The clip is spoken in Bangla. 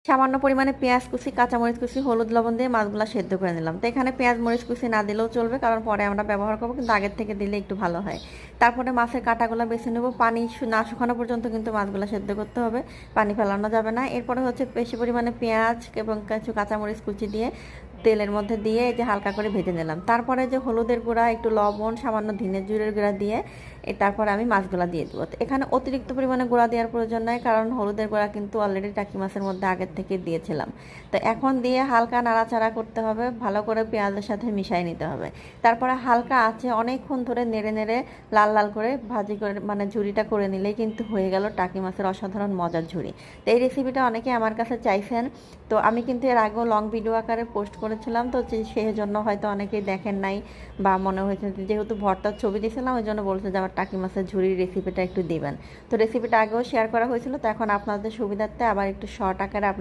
সামান্য পরিমাণে পেঁয়াজ কুচি, কাঁচামরিচ কুচি, হলুদ লবণ দিয়ে মাছগুলো সেদ্ধ করে নিলাম। তো এখানে পেঁয়াজ মরিচ কুচি না দিলেও চলবে, কারণ পরে আমরা ব্যবহার করবো, কিন্তু আগের থেকে দিলে একটু ভালো হয়। তারপরে মাছের কাঁটাগুলো বেছে নেব। পানি না শুকানো পর্যন্ত কিন্তু মাছগুলো সেদ্ধ করতে হবে, পানি ফেলানো যাবে না। এরপরে হচ্ছে বেশি পরিমাণে পেঁয়াজ এবং কিছু কাঁচামরিচ কুচি দিয়ে তেলের মধ্যে দিয়ে এই যে হালকা করে ভেজে নিলাম। তারপরে যে হলুদের গুঁড়া, একটু লবণ, সামান্য ধনে জিরের গুঁড়া দিয়ে তারপরে আমি মাছগুলো দিয়ে দেবো। তো এখানে অতিরিক্ত পরিমাণে গুঁড়া দেওয়ার প্রয়োজন নয়, কারণ হলুদের গুঁড়া কিন্তু অলরেডি টাকি মাছের মধ্যে আগের থেকে দিয়েছিলাম। তো এখন দিয়ে হালকা নাড়াচাড়া করতে হবে, ভালো করে পেঁয়াজের সাথে মিশিয়ে নিতে হবে। তারপরে হালকা আছে অনেকক্ষণ ধরে নেড়ে নেড়ে লাল লাল করে ভাজি করে মানে ঝুরিটা করে নিলেই কিন্তু হয়ে গেল টাকি মাছের অসাধারণ মজার ঝুরি। তো এই রেসিপিটা অনেকে আমার কাছে চাইছেন, তো আমি কিন্তু এর আগেও লং ভিডিও আকারে পোস্ট করেছিলাম, তো সেই জন্য হয়তো অনেকেই দেখেন নাই, বা মনে হয়েছে যেহেতু ভর্তার ছবি দিয়েছিলাম ওই জন্য বলছে যে আমার টাকি মাছের ঝুরির রেসিপিটা একটু দিবেন। তো রেসিপিটা আগেও শেয়ার করা হয়েছিল, তো এখন আপনাদের সুবিধার্থে আবার একটু শর্ট আকারে আপনাদের